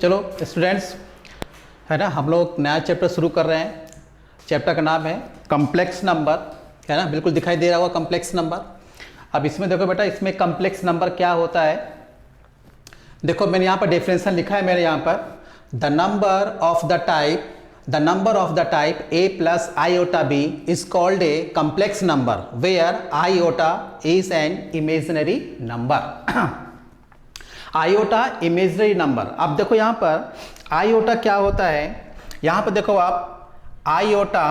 चलो स्टूडेंट्स, है ना, हम लोग नया चैप्टर शुरू कर रहे हैं। चैप्टर का नाम है कॉम्प्लेक्स नंबर, है ना, बिल्कुल दिखाई दे रहा होगा कॉम्प्लेक्स नंबर। अब इसमें देखो बेटा, इसमें कॉम्प्लेक्स नंबर क्या होता है। देखो मैंने यहाँ पर डेफिनेशन लिखा है मेरे यहाँ पर, the number of the type a plus iota b is called a complex number where iota is an imaginary number. Iota imaginary number. अब देखो यहाँ पर आईओटा क्या होता है, यहाँ पर देखो आप आईओटा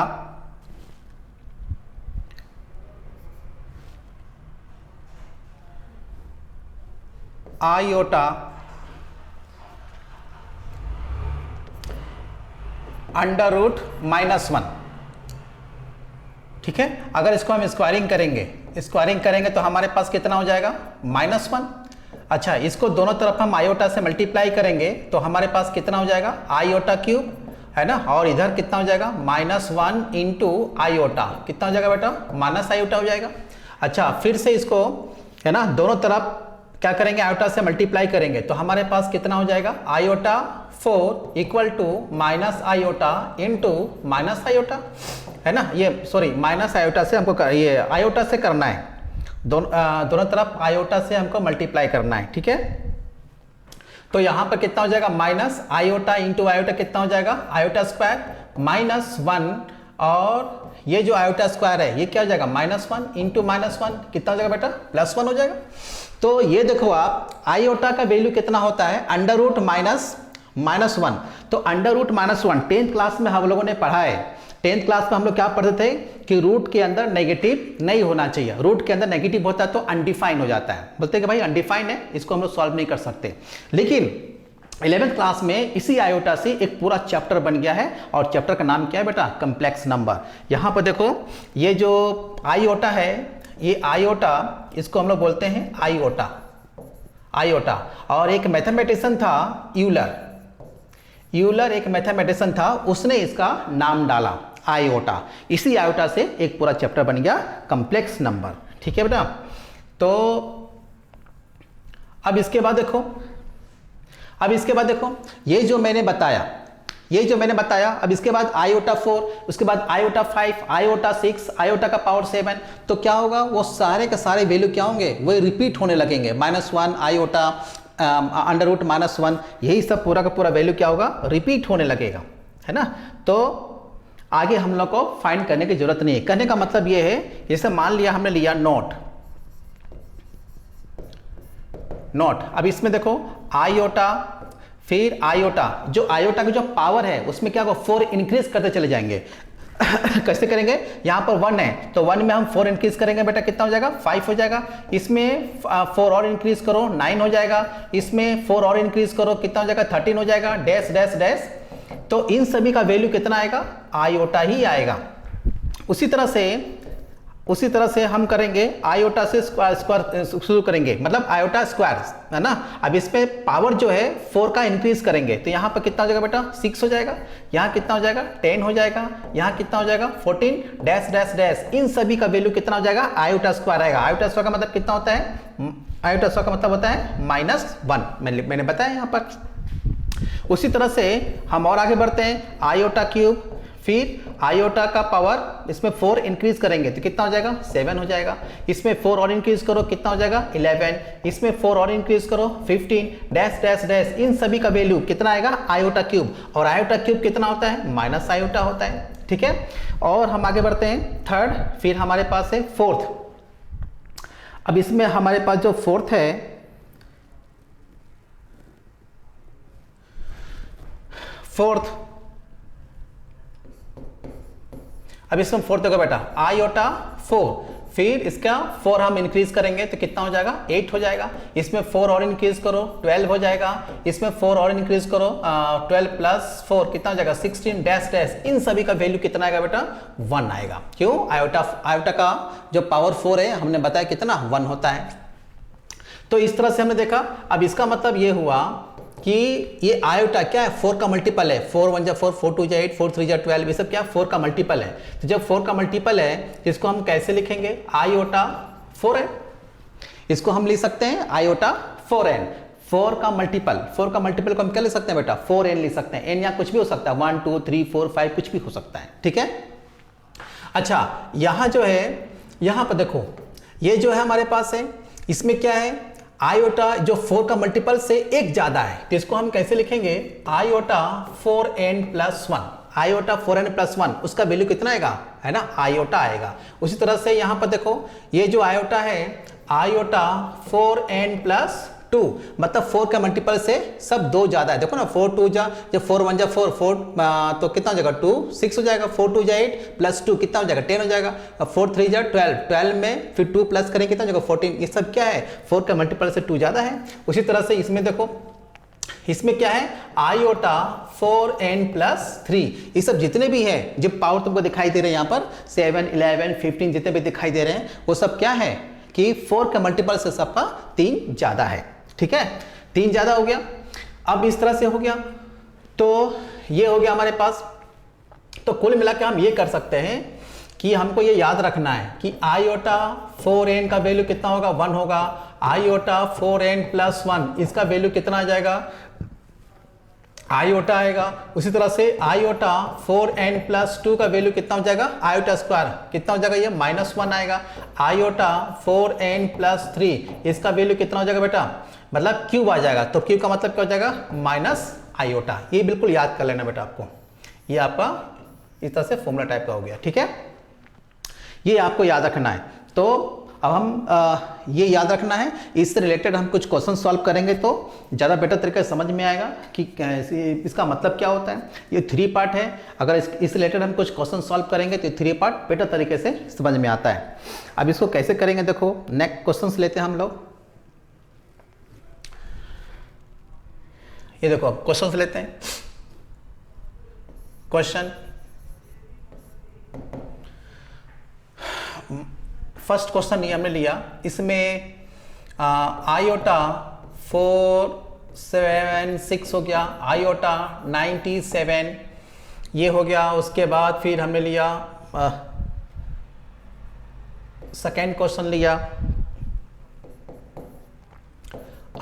अंडर रूट -1, ठीक है। अगर इसको हम स्क्वायरिंग करेंगे तो हमारे पास कितना हो जाएगा, -1। अच्छा, इसको दोनों तरफ हम आयोटा से मल्टीप्लाई करेंगे तो हमारे पास कितना हो जाएगा, आयोटा क्यूब, है ना। और इधर कितना हो जाएगा, -1 इंटू आयोटा, कितना हो जाएगा बेटा, माइनस आयोटा हो जाएगा। अच्छा, फिर से इसको, है ना, दोनों तरफ क्या करेंगे, आयोटा से मल्टीप्लाई करेंगे तो हमारे पास कितना हो जाएगा, iota 4 equal to minus iota into minus iota, है ना। ये सॉरी, माइनस आयोटा से हमको ये आयोटा से करना है, दोनों तरफ आयोटा से हमको मल्टीप्लाई करना है, ठीक है। तो यहां पर कितना हो जाएगा, माइनस आयोटा इंटू आयोटा कितना हो जाएगा, आयोटा स्क्वायर -1, और ये जो आयोटा स्क्वायर है ये क्या हो जाएगा, -1 इंटू -1 कितना हो जाएगा बेटा, +1 हो जाएगा। तो ये देखो आप, आयोटा का वैल्यू कितना होता है, अंडर रूट -1। तो अंडर रूट -1 10th क्लास में हम लोगों ने पढ़ा है। 10th क्लास में हम लोग क्या पढ़ते थे कि रूट के अंदर नेगेटिव नहीं होना चाहिए, रूट के अंदर नेगेटिव होता है तो अनडिफाइन हो जाता है, बोलते हैं कि भाई अनडिफाइन है, इसको हम लोग सॉल्व नहीं कर सकते। लेकिन 11th क्लास में इसी आयोटा से एक पूरा चैप्टर बन गया है, और चैप्टर का नाम क्या है बेटा, कॉम्प्लेक्स नंबर। यहां पर देखो, ये जो आयोटा है, ये आयोटा, इसको हम लोग बोलते हैं आयोटा। और एक मैथमेटिशियन था यूलर एक मैथमेटिशियन था, उसने इसका नाम डाला आयोटा। इसी आयोटा से एक पूरा चैप्टर बन गया कॉम्प्लेक्स नंबर, ठीक है बेटा। तो अब इसके बाद देखो, ये जो मैंने बताया, अब इसके बाद आयोटा 4, उसके बाद आयोटा 5, आयोटा 6, आयोटा का पावर 7, तो क्या होगा, वो सारे के सारे वैल्यू क्या होंगे, वो रिपीट होने लगेंगे। -1 आयोटा अंडर रूट -1, यही सब पूरा का पूरा वैल्यू क्या होगा, रिपीट होने लगेगा, है ना। तो आगे हम लोग को फाइंड करने की जरूरत नहीं है। कहने का मतलब ये है, जैसे मान लिया हमने लिया नोट। अब इसमें देखो आयोटा, फिर आयोटा, जो आयोटा की जो पावर है उसमें क्या होगा, 4 इंक्रीज करते चले जाएंगे। कैसे करेंगे, यहां पर 1 है तो 1 में हम 4 इंक्रीज करेंगे बेटा, कितना हो जाएगा, 5 हो जाएगा। इसमें 4 और इंक्रीज करो, 9 हो जाएगा। इसमें 4 और इंक्रीज करो, कितना हो जाएगा, 13 हो जाएगा, डैश डैश डैश। तो इन सभी का वैल्यू कितना आएगा, आयोटा ही आएगा। उसी तरह से हम करेंगे, आयोटा से स्क्वायर शुरू करेंगे, मतलब आयोटा स्क्वायर, है ना। अब इसमें पावर जो है 4 का इंक्रीज करेंगे तो यहाँ पर कितना हो जाएगा बेटा, 6 हो जाएगा। यहाँ कितना हो जाएगा, 10 हो जाएगा। यहाँ कितना हो जाएगा, 14, डैश डैश डैश। इन सभी का वैल्यू कितना हो जाएगा, आयोटा स्क्वायर आएगा। आयोटा स्क्वायर का मतलब कितना होता है, आयोटा स्क्वायर का मतलब होता है -1, मैंने बताया यहाँ पर। उसी तरह से हम और आगे बढ़ते हैं, आयोटा क्यूब, फिर आयोटा का पावर, इसमें 4 इंक्रीज करेंगे तो कितना हो जाएगा, 7 हो जाएगा। इसमें 4 और इंक्रीज करो, कितना हो जाएगा, 11। इसमें 4 और इंक्रीज करो, 15, डैश डैश डैश। इन सभी का वैल्यू कितना आएगा, आयोटा क्यूब। और आयोटा क्यूब कितना होता है, माइनस आयोटा होता है, ठीक है। और हम आगे बढ़ते हैं, 3rd, फिर हमारे पास है 4th। अब इसमें हमारे पास जो 4th है, अब इसमें 4 देखो बेटा, आयोटा 4, फिर इसका 4 हम इंक्रीज करेंगे तो कितना हो जाएगा, 8 हो जाएगा। इसमें 4 और इंक्रीज करो, 12 हो जाएगा। इसमें 4 और इंक्रीज करो, 12 + 4 कितना हो जाएगा, 16, डैश डैश। इन सभी का वैल्यू कितना आएगा बेटा, 1 आएगा। क्यों, आयोटा का जो पावर 4 है, हमने बताया कितना, 1 होता है। तो इस तरह से हमने देखा। अब इसका मतलब ये हुआ कि ये आयोटा क्या है, 4 का मल्टीपल है। 4 1 जा 4, 4 2 जा 8, 4 3 जा 12, ये सब क्या, 4 का मल्टीपल है। तो जब 4 का मल्टीपल है तो इसको हम कैसे लिखेंगे, आयोटा 4n। इसको हम लिख सकते हैं आयोटा 4n। 4 का मल्टीपल को हम क्या ले सकते हैं बेटा, 4n लिख सकते हैं। n यहाँ कुछ भी हो सकता है, 1 2 3 4 5 कुछ भी हो सकता है, ठीक है। अच्छा यहाँ जो है, यहाँ पर देखो ये जो है हमारे पास है, इसमें क्या है, आयोटा जो 4 का मल्टीपल से एक ज्यादा है, तो इसको हम कैसे लिखेंगे, आयोटा 4n+1, आयोटा 4n+1 उसका वैल्यू कितना आएगा, है ना, आयोटा आएगा। उसी तरह से यहां पर देखो ये जो आयोटा है, आयोटा 4n+2, मतलब 4 का मल्टीपल से सब 2 ज्यादा है। देखो ना 4 2 जा, जब 4 1 जा 4 4 तो कितना हो जाएगा 2 6 हो जाएगा, 4 2 जा 8 प्लस 2 कितना हो जाएगा 10 हो जाएगा, 4 3 जा 12 12 में फिर 2 प्लस करें कितना हो जाएगा 14। ये सब क्या है, 4 का मल्टीपल से 2 ज्यादा है। उसी तरह से इसमें देखो, इसमें क्या है, आयोटा 4n+3, ये सब जितने भी हैं, जो पावर तुमको दिखाई दे रहे हैं यहाँ पर 7 11 15 जितने भी दिखाई दे रहे हैं, वो सब क्या है कि 4 का मल्टीपल से सबका 3 ज्यादा है, ठीक है। 3 ज्यादा हो गया। अब इस तरह से हो गया, तो ये हो गया हमारे पास। तो कुल मिला के हम ये कर सकते हैं कि हमको ये याद रखना है कि आयोटा 4n का वैल्यू कितना होगा, 1 होगा। आयोटा 4n+1 इसका वैल्यू कितना आ जाएगा, आयोटा आएगा। उसी तरह से आयोटा 4n+2 का वैल्यू कितना हो जाएगा, आयोटा स्क्वायर कितना हो जाएगा, ये -1 आएगा। आयोटा 4n+3 इसका वैल्यू कितना हो जाएगा बेटा, मतलब क्यूब आ जाएगा, तो क्यूब का मतलब क्या हो जाएगा, माइनस आयोटा। ये बिल्कुल याद कर लेना बेटा आपको, ये आपका इस तरह से फॉर्मूला टाइप का हो गया, ठीक है। ये आपको याद रखना है। तो अब हम ये याद रखना है, इससे रिलेटेड हम कुछ क्वेश्चन सॉल्व करेंगे तो ज़्यादा बेटर तरीके से समझ में आएगा कि इसका मतलब क्या होता है। ये 3 पार्ट है, अगर इस रिलेटेड हम कुछ क्वेश्चन सॉल्व करेंगे तो 3 पार्ट बेटर तरीके से समझ में आता है। अब इसको कैसे करेंगे, देखो नेक्स्ट क्वेश्चन लेते हैं हम लोग। ये देखो अब क्वेश्चन लेते हैं। क्वेश्चन फर्स्ट क्वेश्चन ये हमने लिया, इसमें आयोटा 476 हो गया, आयोटा 97 ये हो गया। उसके बाद फिर हमने लिया सेकेंड क्वेश्चन लिया,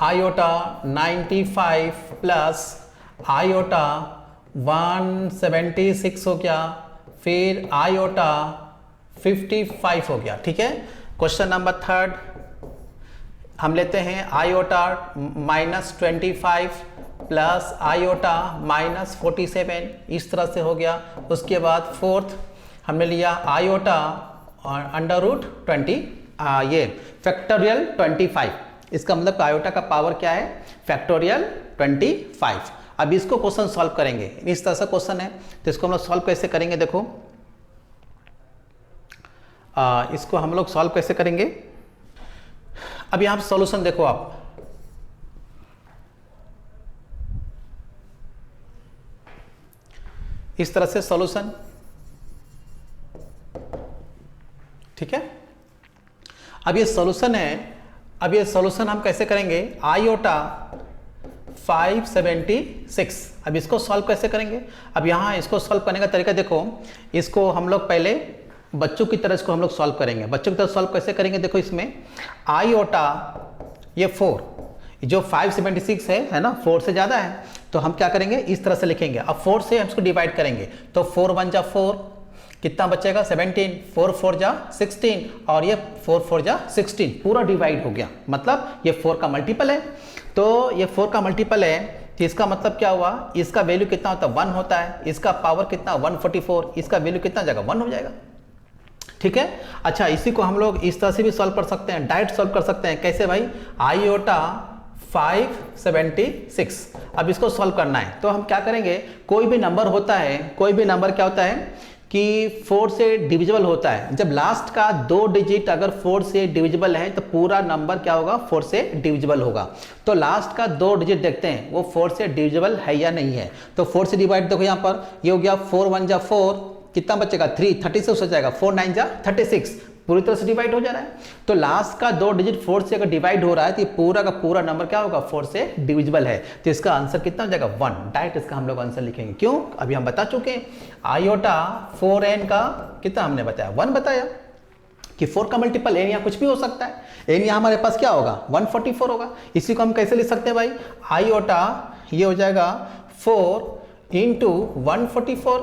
आयोटा 95 प्लस आयोटा 176 हो गया, फिर आयोटा 55 हो गया, ठीक है। क्वेश्चन नंबर थर्ड हम लेते हैं, आयोटा -25 प्लस आयोटा -47, इस तरह से हो गया। उसके बाद फोर्थ हमने लिया आयोटा √20, ये फैक्टोरियल 25, इसका मतलब आयोटा का पावर क्या है, फैक्टोरियल 25। अब इसको क्वेश्चन सॉल्व करेंगे, इस तरह से क्वेश्चन है, तो इसको हम लोग सॉल्व कैसे करेंगे, देखो इसको हम लोग सॉल्व कैसे करेंगे। अब यहां सॉल्यूशन देखो आप, इस तरह से सॉल्यूशन, ठीक है। अब ये सॉल्यूशन है, अब ये सॉल्यूशन हम कैसे करेंगे, आयोटा 576, अब इसको सॉल्व कैसे करेंगे। अब यहाँ इसको सॉल्व करने का तरीका देखो, इसको हम लोग पहले बच्चों की तरह इसको हम लोग सॉल्व करेंगे। बच्चों की तरह सॉल्व कैसे करेंगे, देखो इसमें आयोटा ये 4, जो 576 है ना, 4 से ज़्यादा है, तो हम क्या करेंगे, इस तरह से लिखेंगे। अब 4 से हम इसको डिवाइड करेंगे, तो 4 1 जा 4, कितना बचेगा 17, 4 4 जा 16, और ये 4 4 जा 16, पूरा डिवाइड हो गया, मतलब ये 4 का मल्टीपल है। तो ये 4 का मल्टीपल है, तो इसका मतलब क्या हुआ, इसका वैल्यू कितना होता है, 1 होता है। इसका पावर कितना, 144, इसका वैल्यू कितना जाएगा, 1 हो जाएगा, ठीक है। अच्छा, इसी को हम लोग इस तरह से भी सॉल्व कर सकते हैं, डायरेक्ट सॉल्व कर सकते हैं। कैसे भाई, आयोटा 576, अब इसको सॉल्व करना है, तो हम क्या करेंगे, कोई भी नंबर होता है, कोई भी नंबर क्या होता है कि 4 से डिविजिबल होता है। जब लास्ट का 2 डिजिट अगर 4 से डिविजिबल है तो पूरा नंबर क्या होगा, 4 से डिविजिबल होगा। तो लास्ट का 2 डिजिट देखते हैं वो 4 से डिविजिबल है या नहीं है। तो 4 से डिवाइड देखो, यहाँ पर ये हो गया 4 1 जा 4, कितना बचेगा 3, 36 हो जाएगा, 4 9 जा 36, पूरी तरह से डिवाइड हो जा रहा है। तो लास्ट का 2 डिजिट 4 से अगर डिवाइड हो रहा है तो ये पूरा का पूरा नंबर क्या होगा, 4 से डिविजिबल है। तो इसका आंसर कितना हो जाएगा, 1। डायरेक्ट इसका हम लोग आंसर लिखेंगे, क्यों, अभी हम बता चुके हैं। आयोटा 4n का कितना हमने बताया, 1 बताया, कि 4 का मल्टीपल एन यहाँ कुछ भी हो सकता है, एन यहाँ हमारे पास क्या होगा 144 होगा। इसी को हम कैसे लिख सकते हैं भाई, आयोटा ये हो जाएगा 4 इंटू 144,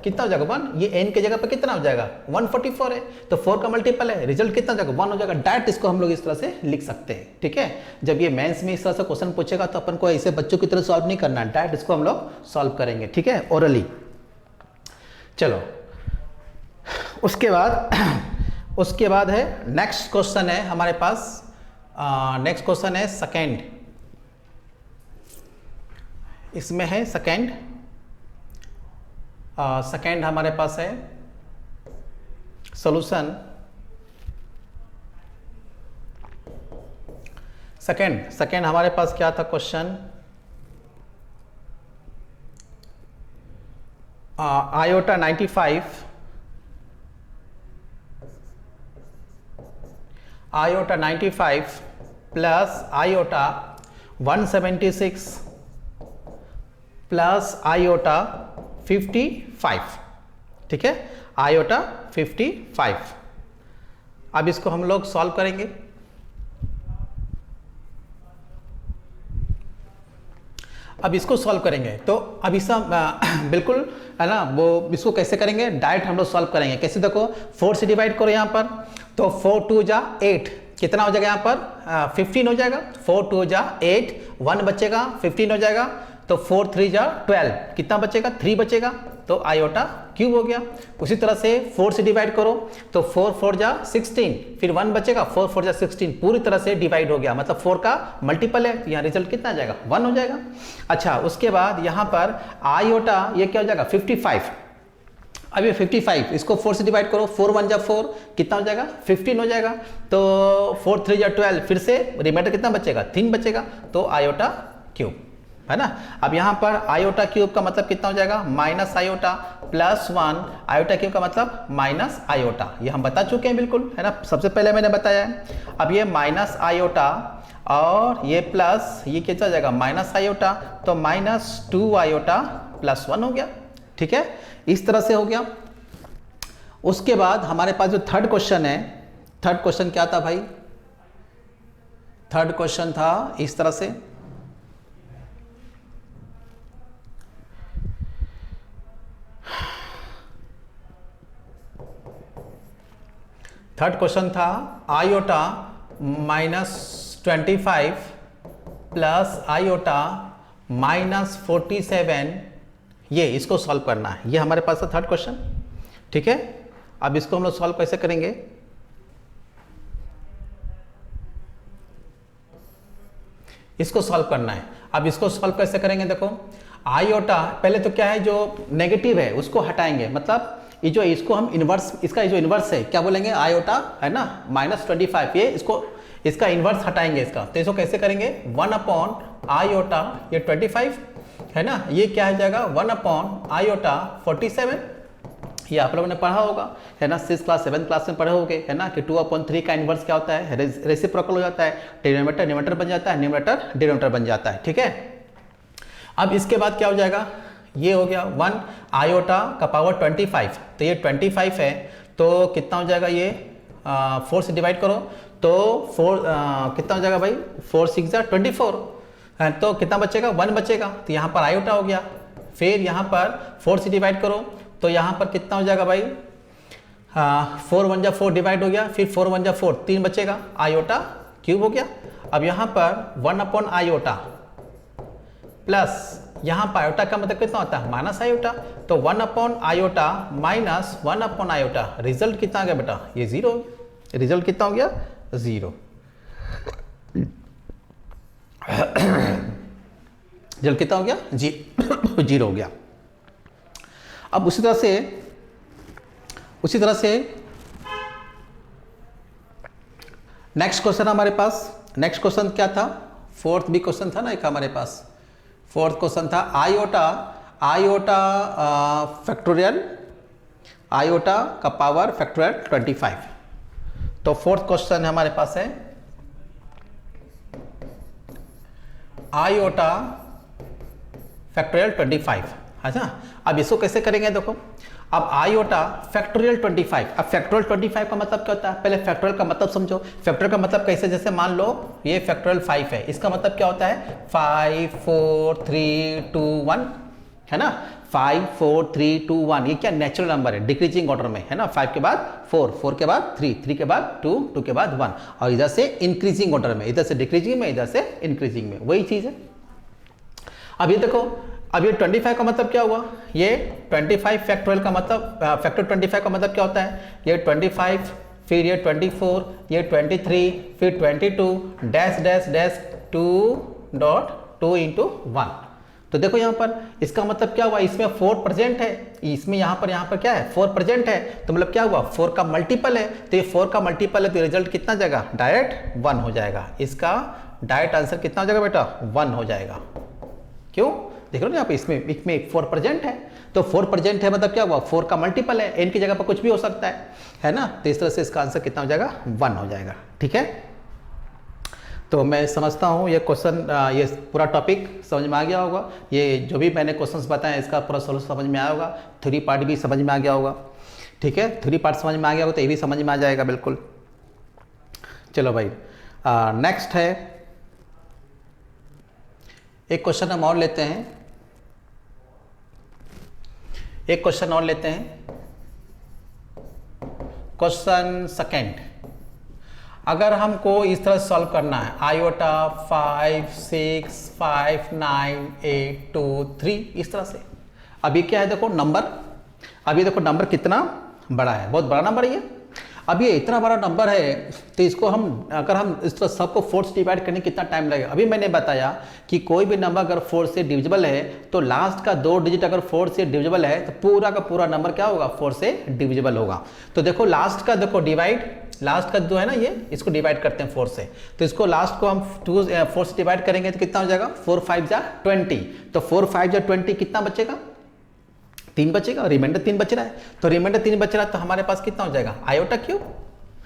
कितना हो जाएगा 1, ये n के जगह पे कितना हो जाएगा 144 है, तो 4 का मल्टीपल है, रिजल्ट कितना हो जाएगा 1 हो जाएगा। डायरेक्ट इसको हम लोग इस तरह से लिख सकते हैं, ठीक है। जब ये मेंस में इस तरह से क्वेश्चन पूछेगा तो अपन को ऐसे बच्चों की तरह सॉल्व नहीं करना है, डायरेक्ट इसको हम लोग सॉल्व करेंगे, ठीक है, ओरली। चलो उसके बाद है नेक्स्ट क्वेश्चन है हमारे पास, नेक्स्ट क्वेश्चन है सेकेंड, इसमें है सेकेंड हमारे पास है सॉल्यूशन। सेकेंड हमारे पास क्या था question, iota 95 plus iota 176 plus iota 55, ठीक है, आयोटा 55। अब इसको हम लोग सॉल्व करेंगे। अब इसको सॉल्व करेंगे तो अब इस बिल्कुल है ना, वो इसको कैसे करेंगे, डायरेक्ट हम लोग सॉल्व करेंगे। कैसे, देखो 4 से डिवाइड करो यहाँ पर, तो 4 2 जा 8, कितना हो जाएगा यहाँ पर 15 हो जाएगा, 4 2 जा 8, 1 बचेगा 15 हो जाएगा, तो 4 3 जा 12, कितना बचेगा 3 बचेगा, तो आयोटा क्यूब हो गया। उसी तरह से 4 से डिवाइड करो तो 4 4 जा 16, फिर 1 बचेगा, 4 4 जा 16, पूरी तरह से डिवाइड हो गया, मतलब 4 का मल्टीपल है, यहाँ रिजल्ट कितना आ जाएगा 1 हो जाएगा। अच्छा, उसके बाद यहाँ पर आयोटा ये क्या हो जाएगा 55, अब ये 55 इसको 4 से डिवाइड करो, 4 1 जा 4, कितना हो जाएगा 15 हो जाएगा, तो 4 3 जा 12, फिर से रिमाइंडर कितना बचेगा 3 बचेगा, तो आयोटा क्यूब, है ना। अब यहाँ पर आयोटा क्यूब का मतलब कितना हो जाएगा minus iota plus 1, iota cube का मतलब माइनस आयोटा, ये हम बता चुके हैं बिल्कुल, है ना, सबसे पहले मैंने बताया है। अब ये माइनस आयोटा और ये प्लस, ये कितना हो जाएगा माइनस आयोटा, तो माइनस 2 आयोटा प्लस 1 हो गया, ठीक है, इस तरह से हो गया। उसके बाद हमारे पास जो थर्ड क्वेश्चन है, थर्ड क्वेश्चन क्या था भाई, थर्ड क्वेश्चन था इस तरह से, थर्ड क्वेश्चन था आयोटा -25 प्लस आयोटा -47, ये इसको सॉल्व करना है, ये हमारे पास है थर्ड क्वेश्चन, ठीक है। अब इसको हम लोग सॉल्व कैसे करेंगे, इसको सॉल्व करना है। अब इसको सॉल्व कैसे करेंगे, देखो आयोटा पहले तो क्या है जो नेगेटिव है उसको हटाएंगे, मतलब ये जो इसको हम इन्वर्स, इसका जो इन्वर्स है क्या बोलेंगे आयोटा, है ना, -25, ये इसको इसका इन्वर्स हटाएंगे इसका, तो इसको कैसे करेंगे 1 अपॉन आयोटा, ये 25 है ना, ये क्या हो जाएगा 1 अपॉन आयोटा 47, ये आप लोगों ने पढ़ा होगा, है ना, 6th क्लास 7th क्लास में पढ़े होगे, है ना, कि 2/3 का इन्वर्स क्या होता है, रेसिप्रोकल हो जाता है, डिनोमिनेटर न्यूमरेटर बन जाता है, न्यूमरेटर डिनोमिनेटर बन जाता है, ठीक है। अब इसके बाद क्या हो जाएगा, ये हो गया 1 आयोटा का पावर 25, तो ये 25 है, तो कितना हो जाएगा ये 4 से डिवाइड करो तो 4 कितना हो जाएगा भाई 4 6 जा 24, तो कितना बचेगा 1 बचेगा, तो यहाँ पर आयोटा हो गया। फिर यहाँ पर 4 से डिवाइड करो तो यहाँ पर कितना हो जाएगा भाई 4 1 जा 4 डिवाइड हो गया, फिर 4 1 जा 4, 3 बचेगा, आयोटा क्यूब हो गया। अब यहाँ पर 1 अपॉन आयोटा प्लस यहाँ पर आयोटा का मतलब कितना होता है माइनस आयोटा, तो 1 upon iota minus 1 upon iota, result कितना आ गया बेटा ये 0, रिजल्ट कितना हो गया 0, रिजल्ट कितना हो गया 0 हो गया। अब उसी तरह से नेक्स्ट क्वेश्चन हमारे पास, नेक्स्ट क्वेश्चन क्या था, फोर्थ भी क्वेश्चन था ना एक हमारे पास, फोर्थ क्वेश्चन था आयोटा फैक्टोरियल, आयोटा का पावर फैक्टोरियल 25, तो फोर्थ क्वेश्चन हमारे पास है आयोटा फैक्टोरियल 25, अच्छा। अब इसको कैसे करेंगे, देखो अब आयोटा फैक्टोरियल 25। अब फैक्टोरियल 25 का मतलब क्या होता है, पहले फैक्टोरियल का मतलब समझो। फैक्टोरियल का मतलब कैसे, जैसे मान लो ये फैक्टोरियल 5 है, इसका मतलब क्या होता है 5 4 3 2 1, है ना। 5 4 3 2 1, ये क्या नेचुरल नंबर है, डिक्रीजिंग ऑर्डर में, है ना। 5 के बाद 4, 4 के बाद 3, 3 के बाद 2, 2 के बाद 1, और इधर से इंक्रीजिंग ऑर्डर में, इधर से डिक्रीजिंग में, इधर से इंक्रीजिंग में, वही चीज़ है। अब ये देखो, अब ये 25 का मतलब क्या हुआ, ये 25 फैक्टोरियल का मतलब, फैक्टर 25 का मतलब क्या होता है, ये 25, फिर ये 24, ये 23, फिर 22 डैश डैश डैश 2.2 इंटू 1। तो देखो यहाँ पर इसका मतलब क्या हुआ, इसमें 4 प्रेजेंट है, इसमें यहाँ पर क्या है 4 प्रेजेंट है, तो मतलब क्या हुआ 4 का मल्टीपल है, तो ये 4 का मल्टीपल है, तो रिजल्ट कितना जाएगा, डायरेक्ट 1 हो जाएगा। इसका डायरेक्ट आंसर कितना हो जाएगा बेटा, 1 हो जाएगा। क्यों, देख रहे हो ना यहाँ पे, इसमें 4 प्रेजेंट है, तो 4 प्रेजेंट है मतलब क्या हुआ 4 का मल्टीपल है, n की जगह पर कुछ भी हो सकता है ना। तो इस तरह से इसका आंसर कितना हो जाएगा, 1 हो जाएगा। ठीक है, तो मैं समझता हूँ ये क्वेश्चन, ये पूरा टॉपिक समझ में आ गया होगा। ये जो भी मैंने क्वेश्चंस बताए इसका पूरा सोल्यूशन समझ में आया होगा, 3 पार्ट भी समझ में आ गया होगा। ठीक है, 3 पार्ट समझ में आ गया होगा तो ये भी समझ में आ जाएगा बिल्कुल। चलो भाई, नेक्स्ट है, एक क्वेश्चन हम और लेते हैं, एक क्वेश्चन और लेते हैं। क्वेश्चन सेकेंड, अगर हमको इस तरह सॉल्व करना है, आयोटा 5 6 5 9 8 2 3, इस तरह से। अभी क्या है देखो नंबर, अभी देखो नंबर कितना बड़ा है, बहुत बड़ा नंबर है ये। अब ये इतना बड़ा नंबर है तो इसको हम, अगर हम इस तरह सबको 4 से डिवाइड करने कितना टाइम लगेगा। अभी मैंने बताया कि कोई भी नंबर अगर 4 से डिविजिबल है तो लास्ट का 2 डिजिट अगर 4 से डिविजिबल है तो पूरा का पूरा नंबर क्या होगा, 4 से डिविजिबल होगा। तो देखो लास्ट का देखो डिवाइड, लास्ट का जो है ना ये, इसको डिवाइड करते हैं 4 से, तो इसको लास्ट को हम 4 से डिवाइड करेंगे तो कितना हो जाएगा, 4 5 जा 20, तो 4 5 जा 20 कितना बचेगा, 3 बचेगा, रिमाइंडर 3 बच रहा है, तो रिमाइंडर 3 बच रहा है तो हमारे पास कितना हो जाएगा, आयोटा क्यूब,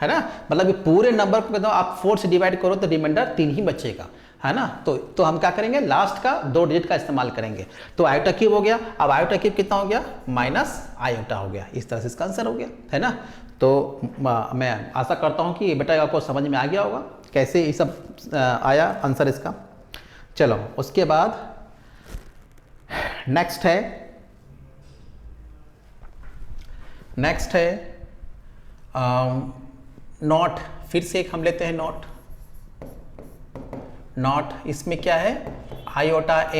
है ना। मतलब ये पूरे नंबर को आप 4 से डिवाइड करो तो रिमाइंडर 3 ही बचेगा, है ना। तो हम क्या करेंगे, लास्ट का 2 डिजिट का इस्तेमाल करेंगे, तो आयोटा क्यूब हो गया। अब आयोटा क्यूब कितना हो गया, माइनस आयोटा हो गया। इस तरह से इसका आंसर हो गया, है ना। तो मैं आशा करता हूँ कि ये बेटा आपको समझ में आ गया होगा कैसे ये सब आया आंसर इसका। चलो उसके बाद नेक्स्ट है नॉट, फिर से एक हम लेते हैं नॉट। इसमें क्या है, iota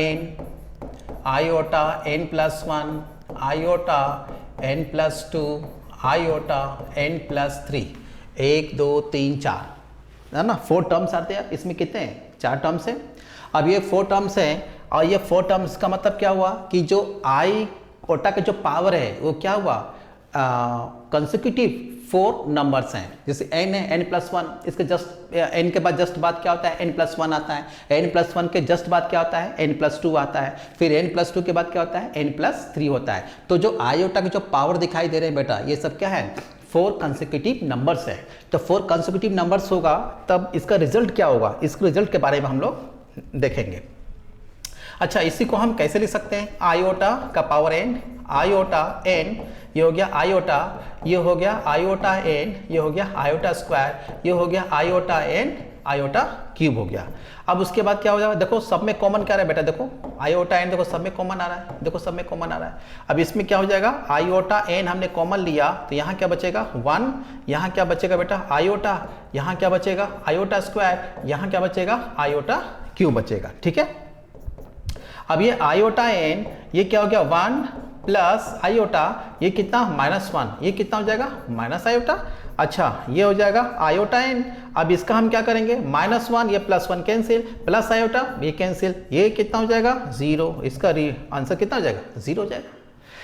n plus 1, iota n plus 2, iota n plus 3, 1 2 3 4, है ना। 4 टर्म्स आते हैं, इसमें कितने हैं, 4 टर्म्स हैं। अब ये 4 टर्म्स हैं और ये 4 टर्म्स का मतलब क्या हुआ कि जो आयोटा का जो पावर है वो क्या हुआ, कंसेक्यूटिव 4 नंबर्स हैं। जैसे n है, n प्लस 1, इसके जस्ट n के बाद जस्ट बाद क्या होता है, n प्लस 1 आता है, n प्लस 1 के जस्ट बाद क्या होता है, n प्लस 2 आता है, फिर n प्लस 2 के बाद क्या होता है, n प्लस 3 होता है। तो जो आयोटा के जो पावर दिखाई दे रहे हैं बेटा, ये सब क्या है, 4 कंसेक्यूटिव नंबर्स है। तो 4 कंसेक्यूटिव नंबर्स होगा तब इसका रिजल्ट क्या होगा, इसके रिजल्ट के बारे में हम लोग देखेंगे। अच्छा, इसी को हम कैसे लिख सकते हैं, आयोटा का पावर n, आयोटा n, ये हो गया आयोटा, ये हो गया आयोटा n, ये हो गया आयोटा स्क्वायर, ये हो गया आयोटा n, आयोटा क्यूब हो गया। अब उसके बाद क्या हो जाएगा, देखो सब में कॉमन क्या रहा है बेटा, देखो आयोटा n, देखो सब में कॉमन आ रहा है, देखो सब में कॉमन आ रहा है। अब इसमें क्या हो जाएगा, आयोटा n हमने कॉमन लिया तो यहाँ क्या बचेगा 1, यहाँ क्या बचेगा बेटा आयोटा, यहाँ क्या बचेगा आयोटा स्क्वायर, यहाँ क्या बचेगा आयोटा क्यूब बचेगा। ठीक है, अब ये आयोटा n, ये क्या हो गया 1 प्लस आयोटा, ये कितना -1, ये कितना हो जाएगा माइनस आयोटा। अच्छा, ये हो जाएगा आयोटा n। अब इसका हम क्या करेंगे, -1, ये +1 कैंसिल, प्लस आयोटा ये कैंसिल, ये कितना हो जाएगा 0। इसका आंसर कितना हो जाएगा, 0 हो जाएगा।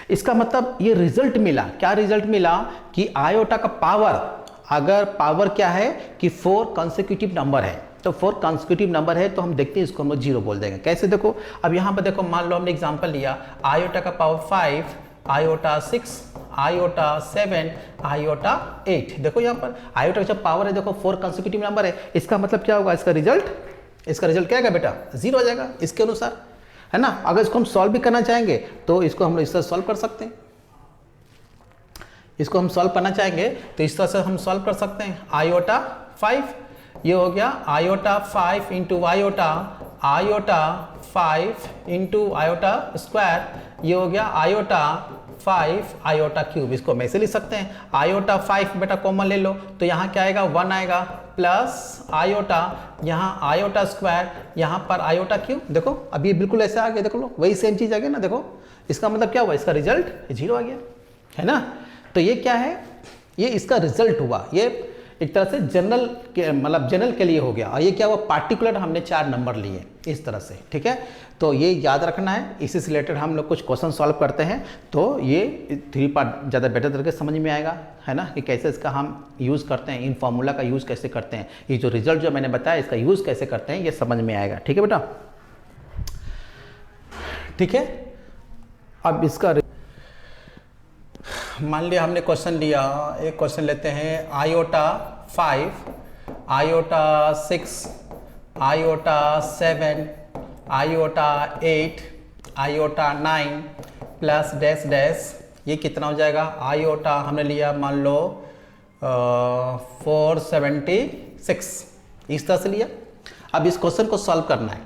इसका मतलब ये रिजल्ट मिला, क्या रिजल्ट मिला कि आयोटा का पावर, अगर पावर क्या है कि 4 कंसेक्यूटिव नंबर है, तो 4 कंसेक्यूटिव नंबर है तो हम देखते हैं इसको हम 0 बोल देंगे। कैसे, देखो अब यहाँ पर देखो, मान लो हमने एग्जांपल लिया, आयोटा का पावर 5, आयोटा 6, आयोटा 7, आयोटा 8। देखो यहाँ पर आयोटा का जब पावर है, देखो 4 कंसेक्यूटिव नंबर है, इसका मतलब क्या होगा, इसका रिजल्ट क्या है बेटा, 0 हो जाएगा इसके अनुसार, है ना। अगर इसको हम सॉल्व भी करना चाहेंगे तो इसको हम इस तरह सॉल्व कर सकते हैं। इसको हम सॉल्व करना चाहेंगे तो इस तरह से हम सॉल्व कर सकते हैं। आयोटा 5 ये हो गया iota 5 into iota 5 into iota square ये हो गया आयोटा 5 आयोटा क्यूब। इसको हम ऐसे लिख सकते हैं आयोटा 5 बेटा कॉमन ले लो तो यहाँ क्या आएगा 1 आएगा प्लस आयोटा यहाँ आयोटा स्क्वायर यहाँ पर आयोटा क्यूब। देखो अभी बिल्कुल ऐसा आ गया, देख लो वही सेम चीज आ गया ना। देखो इसका मतलब क्या हुआ, इसका रिजल्ट 0 आ गया है ना। तो ये क्या है, ये इसका रिजल्ट हुआ, ये एक तरह से जनरल के मतलब जनरल के लिए हो गया। और ये क्या हुआ, पार्टिकुलर हमने 4 नंबर लिए इस तरह से, ठीक है। तो ये याद रखना है, इसी से रिलेटेड हम लोग कुछ क्वेश्चन सॉल्व करते हैं तो ये 3 पार्ट ज़्यादा बेटर तरीके से समझ में आएगा, है ना, कि कैसे इसका हम यूज़ करते हैं, इन फॉर्मूला का यूज़ कैसे करते हैं, ये जो रिजल्ट जो मैंने बताया इसका यूज़ कैसे करते हैं ये समझ में आएगा। ठीक है बेटा, ठीक है। अब इसका मान लिया हमने क्वेश्चन लिया, एक क्वेश्चन लेते हैं iota 5 iota 6 iota 7 iota 8 iota 9 plus dash dash, ये कितना हो जाएगा, आयोटा हमने लिया मान लो 476 इस तरह से लिया। अब इस क्वेश्चन को सॉल्व करना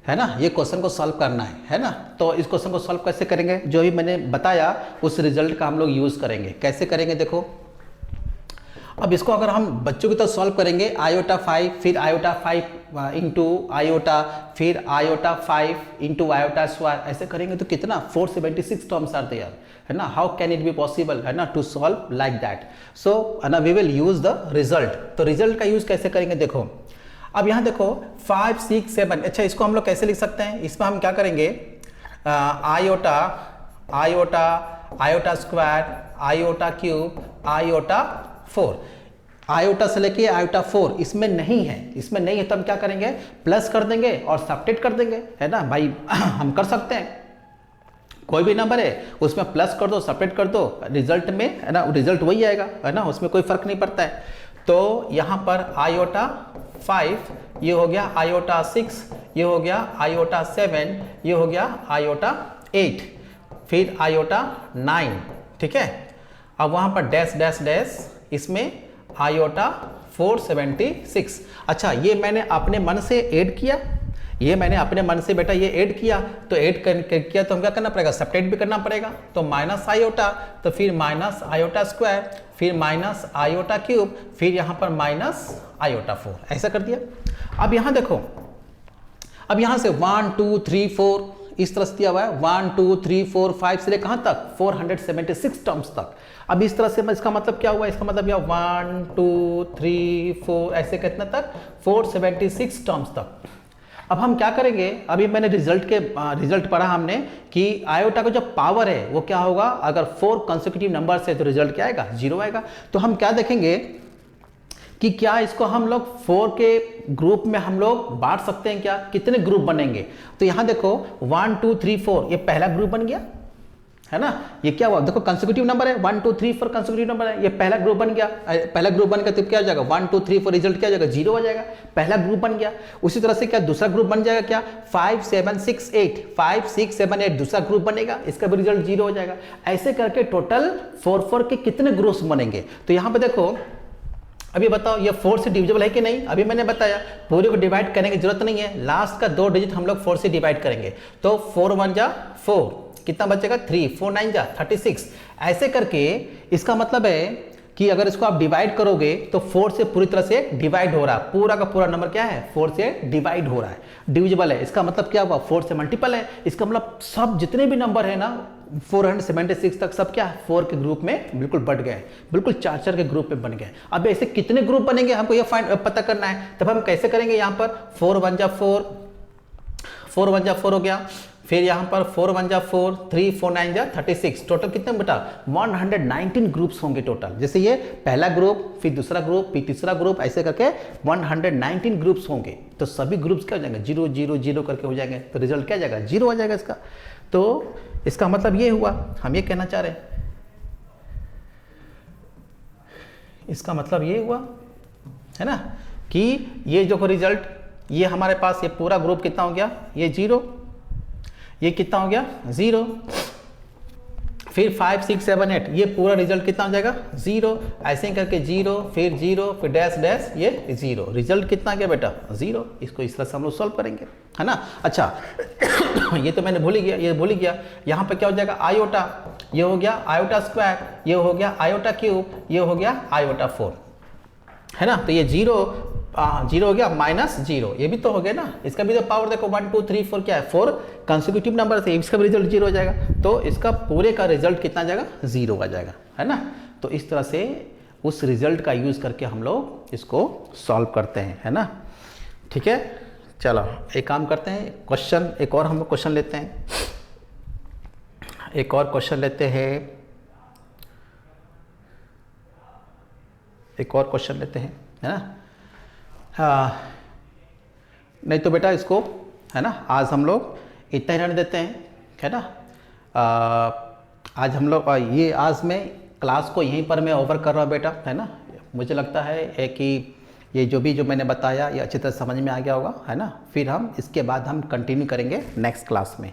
है ना, ये क्वेश्चन को सॉल्व करना है ना। तो इस क्वेश्चन को सॉल्व कैसे करेंगे, जो भी मैंने बताया उस रिजल्ट का हम लोग यूज़ करेंगे। कैसे करेंगे देखो, अब इसको अगर हम बच्चों की तरह सॉल्व करेंगे, आयोटा 5 फिर आयोटा 5 इंटू आयोटा फिर आयोटा 5 इंटू आयोटा स्क्वायर, ऐसे करेंगे तो कितना 476 टर्म्स आर देयर, है ना। How can it be possible, है ना, to solve like that. So ना we will use the result. तो रिजल्ट का यूज कैसे करेंगे देखो, अब यहाँ देखो 5 6 7, अच्छा इसको हम लोग कैसे लिख सकते हैं, इसमें हम क्या करेंगे, iota iota iota square iota cube iota 4, iota से लेके आयोटा 4 इसमें नहीं है, इसमें नहीं है तो हम क्या करेंगे, प्लस कर देंगे और सब्ट्रैक्ट कर देंगे, है ना भाई। हम कर सकते हैं, कोई भी नंबर है उसमें प्लस कर दो सब्ट्रैक्ट कर दो, रिजल्ट में, है ना, रिजल्ट वही आएगा, है ना, उसमें कोई फर्क नहीं पड़ता है। तो यहाँ पर आयोटा 5 ये हो गया आयोटा 6 ये हो गया आयोटा 7 ये हो गया आयोटा 8 फिर आयोटा 9, ठीक है। अब वहाँ पर डैश डैश डैश, इसमें आयोटा 476। अच्छा ये मैंने अपने मन से ऐड किया, ये मैंने अपने मन से बेटा ये ऐड किया, तो ऐड किया तो हम क्या करना पड़ेगा, सब्ट्रैक्ट भी करना पड़ेगा। तो माइनस आयोटा, तो फिर माइनस आयोटा स्क्वायर फिर माइनस आयोटा क्यूब फिर यहाँ पर माइनस आयोटा 4, ऐसा कर दिया। अब यहाँ देखो, अब यहाँ से 1 2 3 4 इस तरह से दिया हुआ है, 1 2 3 4 5 से ले कहाँ तक 476 टर्म्स तक। अब इस तरह से इसका मतलब क्या हुआ, इसका मतलब क्या 1 2 3 4 ऐसे कितना तक 476 टर्म्स तक। अब हम क्या करेंगे, अभी मैंने रिजल्ट पढ़ा हमने कि आयोटा का जो पावर है वो क्या होगा, अगर 4 कंसेक्यूटिव नंबर से तो रिजल्ट क्या आएगा 0 आएगा। तो हम क्या देखेंगे कि क्या इसको हम लोग 4 के ग्रुप में हम लोग बांट सकते हैं क्या, कितने ग्रुप बनेंगे। तो यहाँ देखो 1 2 3 4 ये पहला ग्रुप बन गया, है ना। ये क्या हुआ देखो कंसेक्यूटिव नंबर है 1 2 3 4 कंसेक्यूटिव नंबर है, ये पहला ग्रुप बन गया। पहला ग्रुप बन गया तो क्या हो जाएगा 1 2 3 4 रिजल्ट क्या हो जाएगा 0 हो जाएगा, पहला ग्रुप बन गया। उसी तरह से क्या दूसरा ग्रुप बन जाएगा क्या 5 7 6 8 5 6 7 8 दूसरा ग्रुप बनेगा, इसका भी रिजल्ट 0 हो जाएगा। ऐसे करके टोटल 4 4 के कितने ग्रुप्स बनेंगे। तो यहाँ पे देखो अभी बताओ ये 4 से डिविजिबल है कि नहीं, अभी मैंने बताया पूरे को डिवाइड करने की जरूरत नहीं है, लास्ट का 2 डिजिट हम लोग 4 से डिवाइड करेंगे। तो 4 1 जा 4 कितना बचेगा 3 4 9 जा 36। ऐसे करके इसका मतलब है कि अगर इसको आप डिवाइड करोगे तो 4 से पूरी तरह से डिवाइड हो रहा है, पूरा का पूरा नंबर क्या है 4 से डिवाइड हो रहा है, डिविजिबल है। इसका मतलब क्या हुआ 4 से मल्टीपल है, इसका मतलब सब जितने भी नंबर है ना 476 तक सब क्या 4 के ग्रुप में बिल्कुल बढ़ गए, बिल्कुल 4 के ग्रुप में बन गए। अब ऐसे कितने ग्रुप बनेंगे हमको ये पता करना है। तब हम कैसे करेंगे, यहाँ पर 4 1 जा 4 हो गया, फिर यहाँ पर 4 1 जा 4 3 4 9 जा 36, टोटल कितने बेटा 119 ग्रुप्स होंगे टोटल। जैसे ये पहला ग्रुप फिर दूसरा ग्रुप फिर तीसरा ग्रुप ऐसे करके 119 ग्रुप्स होंगे। तो सभी ग्रुप्स क्या हो जाएंगे 0 0 0 करके हो जाएंगे, तो रिजल्ट क्या जाएगा 0 हो जाएगा इसका। तो इसका मतलब ये हुआ, हम ये कहना चाह रहे हैं, इसका मतलब ये हुआ है ना कि ये जो रिजल्ट ये हमारे पास ये पूरा ग्रुप कितना हो गया ये 0, ये कितना हो गया 0, फिर 5 6 7 8 ये पूरा रिजल्ट कितना हो जाएगा 0, ऐसे ही करके 0 फिर डैश डैश ये 0, रिजल्ट कितना गया बेटा 0। इसको इस तरह से हम लोग सॉल्व करेंगे, है ना। अच्छा ये तो मैंने भूल ही गया, यहाँ पे क्या हो जाएगा आयोटा, ये हो गया आयोटा स्क्वायर, ये हो गया आयोटा क्यूब, ये हो गया आयोटा 4, है ना। तो ये 0 हो गया -0, ये भी तो हो गया ना। इसका भी तो पावर देखो 1 2 3 4 क्या है 4 कंसेक्यूटिव नंबर है, इसका भी रिजल्ट 0 हो जाएगा, तो इसका पूरे का रिजल्ट कितना जाएगा 0 आ जाएगा, है ना। तो इस तरह से उस रिजल्ट का यूज करके हम लोग इसको सॉल्व करते हैं, है ना। ठीक है, चलो एक काम करते हैं, क्वेश्चन एक और हम लोग क्वेश्चन लेते हैं, एक और क्वेश्चन लेते हैं, एक और क्वेश्चन लेते हैं, है ना। नहीं तो बेटा इसको, है ना, आज हम लोग इतना ही रहने देते हैं, है ना। आज हम लोग ये आज मैं क्लास को यहीं पर मैं ओवर कर रहा हूँ बेटा, है ना। मुझे लगता है कि ये जो मैंने बताया ये अच्छी तरह समझ में आ गया होगा, है ना। फिर हम इसके बाद हम कंटिन्यू करेंगे नेक्स्ट क्लास में।